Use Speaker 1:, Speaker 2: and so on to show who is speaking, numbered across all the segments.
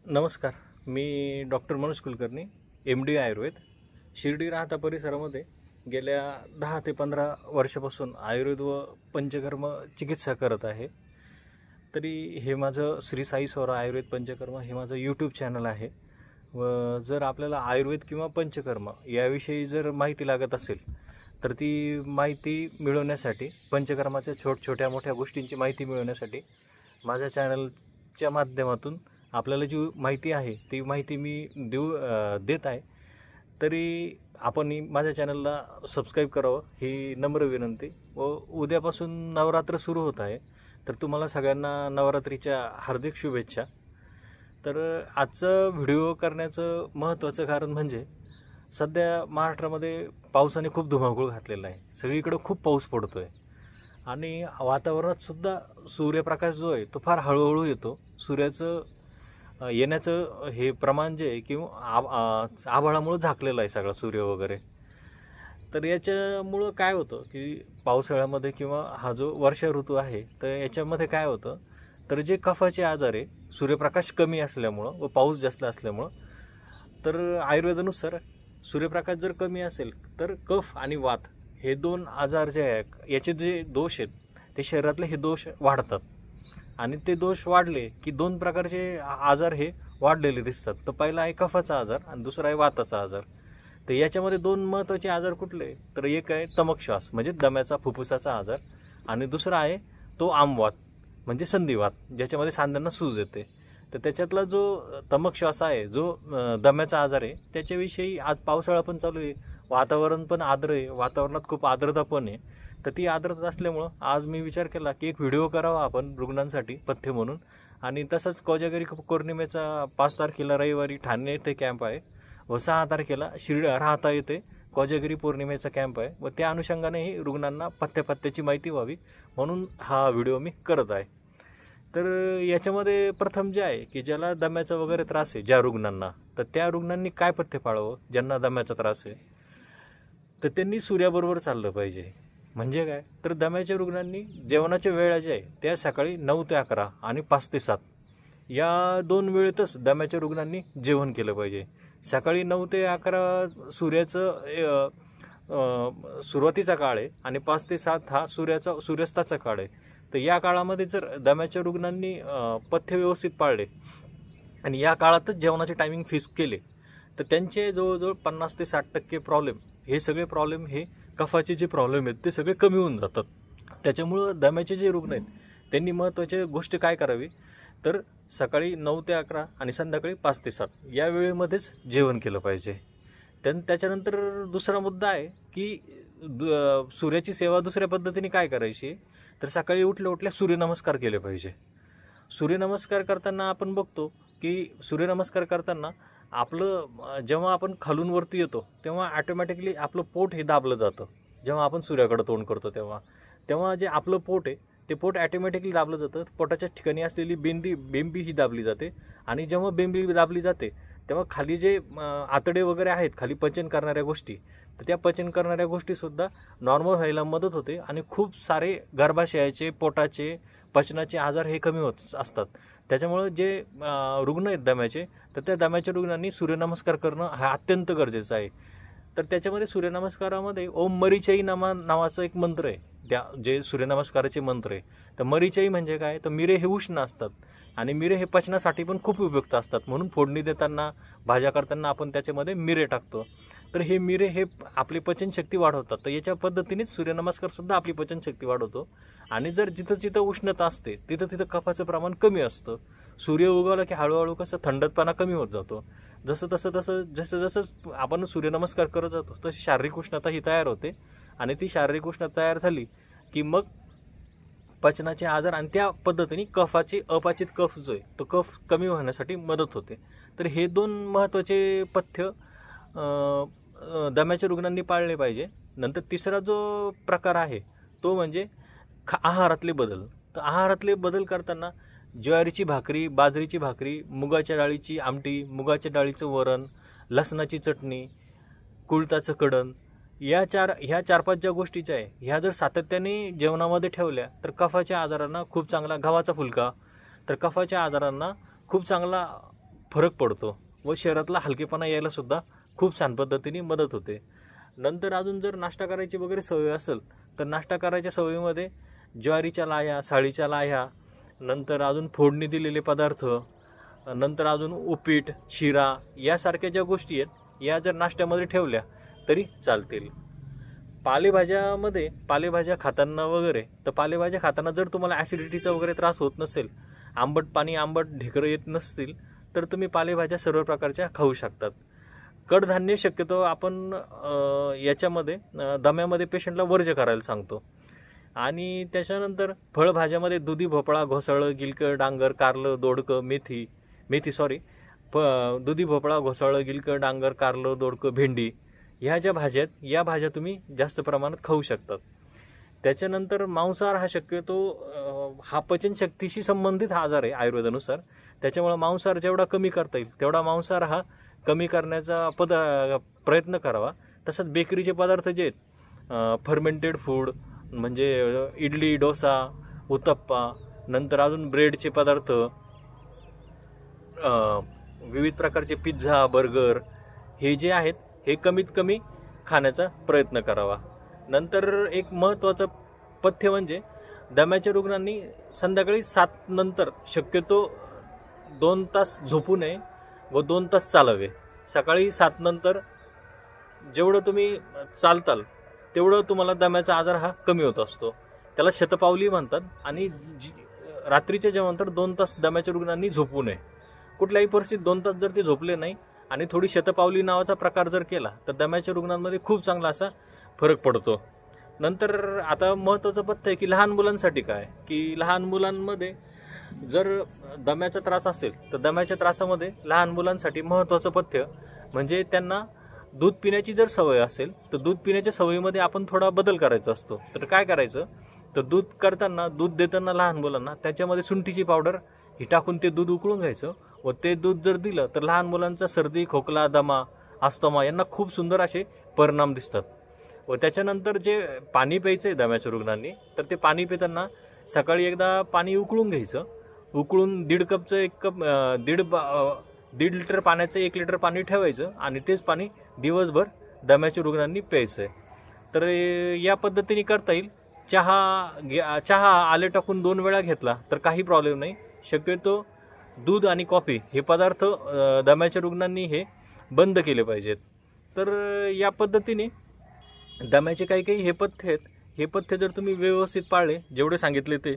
Speaker 1: नमस्कार. मी doctor Manoj Kulkarni, MD Ayurveda. Shirdi राहता परिसरामध्ये गेल्या 10 ते 15 वर्षापासून आयुर्वेद व पंचकर्म चिकित्सा करत आहे. तरी हे माझं श्री साई स्वरा आयुर्वेद पंचकर्म हे माझं यूट्यूब चॅनल आहे. व जर आपल्याला आयुर्वेद किंवा पंचकर्म याविषयी जर माहिती लागत असेल तर ती माहिती मिळवण्यासाठी, पंचकर्माच्या छोट्या मोठ्या गोष्टींची माहिती मिळवण्यासाठी माझ्या चॅनलच्या माध्यमातून आपल्याला जी माहिती आहे ती माहिती मी देत आहे. तरी आपण माझ्या चॅनलला सबस्क्राईब करावं ही नम्र विनंती. व उद्यापासून नवरात्र सुरू होत आहे, तर तुम्हाला सगळ्यांना नवरात्रीच्या हार्दिक शुभेच्छा. तर आजचं व्हिडिओ करण्याचं महत्त्वाचं कारण म्हणजे सध्या महाराष्ट्रामध्ये पावसाने खूप धुमाकूळ घातलेला आहे. सगळीकडे खूप पाऊस पडतो आहे आणि वातावरणात सुद्धा सूर्यप्रकाश जो आहे तो फार हळूहळू येतो. सूर्याचं येण्याचं हे प्रमाण जे आहे किंवा आभाळामुळं झाकलेलं आहे सगळा सूर्य वगैरे. तर याच्यामुळं काय होतं की पावसाळ्यामध्ये किंवा हा जो वर्षा ऋतू आहे तर याच्यामध्ये काय होतं, तर जे कफाचे आजार आहे सूर्यप्रकाश कमी असल्यामुळं व पाऊस जास्त असल्यामुळं, तर आयुर्वेदानुसार सूर्यप्रकाश जर कमी असेल तर कफ आणि वात हे दोन आजार जे आहे याचे जे दोष आहेत ते शरीरातले हे दोष वाढतात. आणि ते दोष वाढले की दोन प्रकारचे आजार हे वाढलेले दिसतात. तर पहिला आहे कफाचा आजार आणि दुसरा आहे वाताचा आजार. तर याच्यामध्ये दोन महत्त्वाचे आजार कुठले, तर एक आहे तमक श्वास म्हणजे दम्याचा फुफ्फुसाचा आजार आणि दुसरा आहे तो आमवात म्हणजे संधिवात, ज्याच्यामध्ये सांध्यांना सूज येते. तर त्याच्यातला जो तमक श्वास आहे, जो दम्याचा आजार आहे, त्याच्याविषयी आज पावसाळा पण चालू आहे, वातावरण पण आर्द्र आहे, वातावरणात खूप आर्द्रता पण आहे. तर ती आर्द्रता असल्यामुळं आज मी विचार केला की एक व्हिडिओ करावा आपण रुग्णांसाठी पथ्य म्हणून. आणि तसंच कोजागरी पौर्णिमेचा 5 तारखेला रविवारी ठाणे येथे कॅम्प आहे व 6 तारखेला राहता येथे कोजागरी पौर्णिमेचा कॅम्प आहे व त्या अनुषंगानेही रुग्णांना पथ्याची माहिती व्हावी म्हणून हा व्हिडिओ मी करत आहे. तर याच्यामध्ये प्रथम जे आहे की ज्याला दम्याचा वगैरे त्रास आहे ज्या रुग्णांना, तर त्या रुग्णांनी काय पथ्य पाळावं ज्यांना दम्याचा त्रास आहे, तर त्यांनी सूर्याबरोबर चाललं पाहिजे. म्हणजे काय, तर दम्याच्या रुग्णांनी जेवणाच्या वेळा जे आहे त्या सकाळी 9 ते 11 आणि 5 ते 7 या 2 वेळेतच दम्याच्या रुग्णांनी जेवण केलं पाहिजे. सकाळी 9 ते 11 सूर्याचं सुरुवातीचा काळ आहे आणि 5 ते 7 हा सूर्यास्ताचा काळ आहे. तर या काळामध्ये जर दम्याच्या रुग्णांनी पथ्य व्यवस्थित पाळले आणि या काळातच जेवणाचे टायमिंग फिक्स केले तर त्यांचे जवळजवळ 50 ते 60% प्रॉब्लेम, हे सगळे प्रॉब्लेम हे कफाचे जे प्रॉब्लेम आहेत ते सगळे कमी होऊन जातात. त्याच्यामुळं दम्याचे जे रुग्ण आहेत त्यांनी महत्त्वाची गोष्ट काय करावी, तर सकाळी 9 ते 11 आणि संध्याकाळी 5 ते 7 या वेळेमध्येच जेवण केलं पाहिजे. त्याच्यानंतर दुसरा मुद्दा आहे की सूर्याची सेवा दुसऱ्या पद्धतीने काय करायची, तर सकाळी उठल्या सूर्यनमस्कार केले पाहिजे. सूर्यनमस्कार करताना आपण बघतो की सूर्यनमस्कार करताना आपलं जेव्हा आपण खालून वरती येतो तेव्हा ॲटोमॅटिकली आपलं पोट हे दाबलं जातं. जेव्हा आपण सूर्याकडे तोंड करतो तेव्हा जे आपलं पोट आहे ते पोट ॲटोमॅटिकली दाबलं जातं. पोटाच्या ठिकाणी असलेली बेंबी ही दाबली जाते आणि जेव्हा बेंबी दाबली जाते तेव्हा खाली जे आतडे वगैरे आहेत, खाली पचन करणाऱ्या गोष्टी, तर त्या पचन करणाऱ्या गोष्टीसुद्धा नॉर्मल व्हायला मदत होते आणि खूप सारे गर्भाशयाचे, पोटाचे, पचनाचे आजार हे कमी होत असतात. त्याच्यामुळं जे रुग्ण आहेत दम्याचे, तर त्या दम्याच्या रुग्णांनी सूर्यनमस्कार करणं हा अत्यंत गरजेचं आहे. तर त्याच्यामध्ये सूर्यनमस्कारामध्ये ओम मरीचई नावाचा एक मंत्र आहे, त्या जे सूर्यनमस्काराचे मंत्र आहे. तर मरीचई म्हणजे काय, तर मिरे हे उष्ण असतात आणि मिरे हे पचनासाठी पण खूप उपयुक्त असतात. म्हणून फोडणी देताना, भाज्या करताना आपण त्याच्यामध्ये मिरे टाकतो. तर हे मिरे हे आपली पचनशक्ती वाढवतात. तर याच्या पद्धतीनेच सूर्यनमस्कारसुद्धा आपली पचनशक्ती वाढवतो. आणि जर जिथं उष्णता असते तिथं कफाचं प्रमाण कमी असतं. सूर्य उगवला की हळूहळू कसं थंडतपणा कमी होत जातो. जसं आपण सूर्यनमस्कार करत जातो तशी शारीरिक उष्णता ही तयार होते आणि ती शारीरिक उष्णता तयार झाली की मग पचनाचे आजार आणि त्या पद्धतीने कफाचे अपाचित कफ जो आहे तो कफ कमी होण्यासाठी मदत होते. तर हे 2 महत्त्वाचे पथ्य दम्याच्या रुग्णांनी पाळले पाहिजे. नंतर तिसरा जो प्रकार आहे तो म्हणजे आहारातले बदल. तर आहारातले बदल करताना ज्वारीची भाकरी, बाजरीची भाकरी, मुगाच्या डाळीची आमटी, मुगाच्या डाळीचं वरण, लसणाची चटणी, कुळथाचं कडण, ह्या 4-5 ज्या गोष्टीच्या आहे ह्या जर सातत्याने जेवणामध्ये ठेवल्या तर कफाच्या आजारांना खूप चांगला, गव्हाचा फुलका, तर कफाच्या आजारांना खूप चांगला फरक पडतो व शरीरातला हलकेपणा यायला सुद्धा खूप छान पद्धतीने मदत होते. नंतर अजून जर नाश्ता करायची वगैरे सवय असेल तर नाश्ता करायच्या सवयीमध्ये ज्वारीच्या लाह्या, साळीच्या लाह्या, नंतर अजून फोडणी दिलेले पदार्थ, नंतर अजून उपीट, शिरा यासारख्या ज्या गोष्टी आहेत या जर नाश्त्यामध्ये ठेवल्या तरी चालतील. पालेभाज्या खाताना वगैरे, तर पालेभाज्या खाताना जर तुम्हाला ॲसिडिटीचा वगैरे त्रास होत नसेल, आंबट ढेकरं येत नसतील, तर तुम्ही पालेभाज्या सर्व प्रकारच्या खाऊ शकतात. कडधान्य शक्यतो आपण याच्यामध्ये दम्यामध्ये पेशंटला वर्ज्य करायला सांगतो. आणि त्याच्यानंतर फळभाज्यामध्ये दुधी भोपळा, घोसाळं, गिलकं, डांगर, कारलं, दोडकं, दुधी भोपळा, घोसाळं, गिलकं, डांगर, कारलं, दोडकं, भेंडी ह्या ज्या भाज्या आहेत या भाज्या तुम्ही जास्त प्रमाणात खाऊ शकतात. त्याच्यानंतर मांसाहार हा शक्यतो हा पचनशक्तीशी संबंधित हा आजार आहे आयुर्वेदानुसार. त्याच्यामुळे मांसाहार जेवढा कमी करता येईल तेवढा मांसाहार हा कमी करण्याचा प्रयत्न करावा. तसंच बेकरीचे पदार्थ जे आहेत, फर्मेंटेड फूड म्हणजे इडली, डोसा, उत्तप्पा, नंतर अजून ब्रेडचे पदार्थ, विविध प्रकारचे पिझ्झा, बर्गर हे जे आहेत हे कमीत कमी खाण्याचा प्रयत्न करावा. नंतर एक महत्त्वाचं पथ्य म्हणजे दम्याच्या रुग्णांनी संध्याकाळी 7 नंतर शक्यतो 2 तास झोपू नये व 2 तास चालावे. सकाळी 7 नंतर जेवढं तुम्ही चालताल तेवढं तुम्हाला दम्याचा आजार हा कमी होत असतो. त्याला शतपावली म्हणतात. आणि रात्रीच्या जेवणानंतर 2 तास दम्याच्या रुग्णांनी झोपू नये. कुठल्याही परिस्थितीत 2 तास जर ते झोपले नाही आणि थोडी शतपावली नावाचा प्रकार जर केला तर दम्याच्या रुग्णांमध्ये खूप चांगला असा फरक पडतो. नंतर आता महत्त्वाचं पथ्य आहे की लहान मुलांसाठी काय, की लहान मुलांमध्ये जर दम्याचा त्रास असेल तर दम्याच्या त्रासामध्ये लहान मुलांसाठी महत्त्वाचं पथ्य म्हणजे त्यांना दूध पिण्याची जर सवय असेल तर दूध पिण्याच्या सवयीमध्ये आपण थोडा बदल करायचा असतो. तर काय करायचं, तर दूध देताना लहान मुलांना त्याच्यामध्ये सुंठीची पावडर ही टाकून ते दूध उकळून घ्यायचं व ते दूध जर दिलं तर लहान मुलांचा सर्दी, खोकला, दमा, अस्थमा यांना खूप सुंदर असे परिणाम दिसतात. व त्याच्यानंतर जे पाणी प्यायचं आहे दम्याच्या रुग्णांनी, तर ते पाणी पिताना सकाळी एकदा पाणी उकळून घ्यायचं. उकळून 1.5 लिटर पाण्याचं 1 लिटर पाणी ठेवायचं आणि तेच पाणी दिवसभर दम्याच्या रुग्णांनी प्यायचं आहे. तर या पद्धतीने करता येईल. चहा आले टाकून 2 वेळा घेतला तर काही प्रॉब्लेम नाही. शक्यतो दूध आणि कॉफी हे पदार्थ दम्याच्या रुग्णांनी हे बंद केले पाहिजेत. तर या पद्धतीने दम्याचे काही हे पथ्य आहेत. हे पथ्य जर तुम्ही व्यवस्थित पाळले, जेवढे सांगितले ते,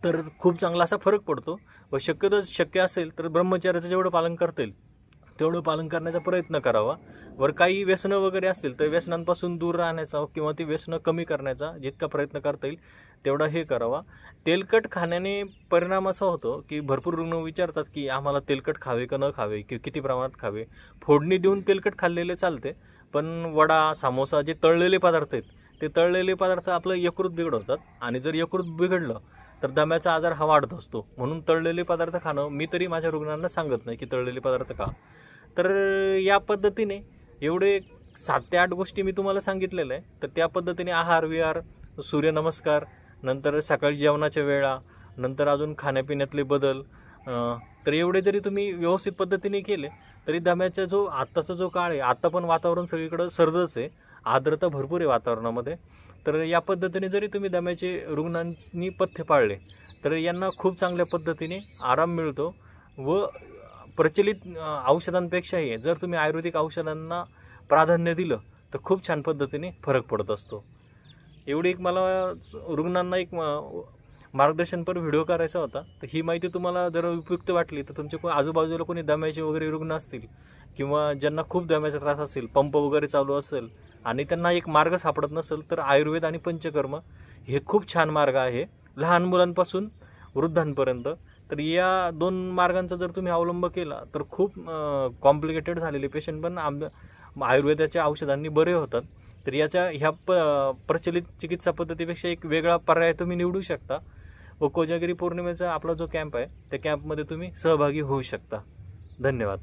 Speaker 1: तर खूप चांगला असा फरक पडतो. व शक्यतो शक्य असेल तर ब्रह्मचर्याचं जेवढं पालन करता येईल तेवढं पालन करण्याचा प्रयत्न करावा. वर काही व्यसनं वगैरे असतील तर व्यसनांपासून दूर राहण्याचा किंवा ती व्यसनं कमी करण्याचा जितका प्रयत्न करता येईल तेवढा हे करावा. तेलकट खाण्याने परिणाम असा होतो की भरपूर रुग्ण विचारतात की आम्हाला तेलकट खावे का न खावे, की किती प्रमाणात खावे. फोडणी देऊन तेलकट खाल्लेले चालते, पण वडा, समोसा जे तळलेले पदार्थ आहेत ते तळलेले पदार्थ आपलं यकृत बिघडवतात. आणि जर यकृत बिघडलं तर दम्याचा आजार हा वाढत असतो. म्हणून तळलेले पदार्थ खाणं मी तरी माझ्या रुग्णांना सांगत नाही की तळलेले पदार्थ खा. तर या पद्धतीने एवढे 7 ते 8 गोष्टी मी तुम्हाला सांगितलेल्या आहे. तर त्या पद्धतीने आहार विहार, सूर्यनमस्कार, नंतर सकाळी जेवणाच्या वेळा, नंतर अजून खाण्यापिण्यातले बदल, तर एवढे जरी तुम्ही व्यवस्थित पद्धतीने केले तरी दम्याचा आत्ताचा जो काळ आहे, आता पण वातावरण सगळीकडं सर्दच आहे, आर्द्रता भरपूर आहे वातावरणामध्ये. तर या पद्धतीने जरी तुम्ही दम्याचे रुग्णांनी पथ्य पाळले तर यांना खूप चांगल्या पद्धतीने आराम मिळतो. व प्रचलित औषधांपेक्षाही जर तुम्ही आयुर्वेदिक औषधांना प्राधान्य दिलं तर खूप छान पद्धतीने फरक पडत असतो. एवढी एक मला रुग्णांना एक मार्गदर्शनपर व्हिडिओ करायचा होता. तर ही माहिती तुम्हाला जर उपयुक्त वाटली तर तुमच्या आजूबाजूला कोणी दम्याचे वगैरे रुग्ण असतील किंवा ज्यांना खूप दम्याचा त्रास असेल, पंप वगैरे चालू असेल आणि त्यांना एक मार्ग सापडत नसेल तर आयुर्वेद आणि पंचकर्म हे खूप छान मार्ग आहे लहान मुलांपासून वृद्धांपर्यंत. तर या 2 मार्गांचा जर तुम्ही अवलंब केला तर खूप कॉम्प्लिकेटेड झालेले पेशंट पण आयुर्वेदाच्या औषधांनी बरे होतात. तर ह्या प्रचलित चिकित्सा पद्धतीपेक्षा एक वेगळा पर्याय तुम्ही निवडू शकता. व कोजागिरी पौर्णिमेचा आपला जो कॅम्प आहे त्या कॅम्पमध्ये तुम्ही सहभागी होऊ शकता. धन्यवाद.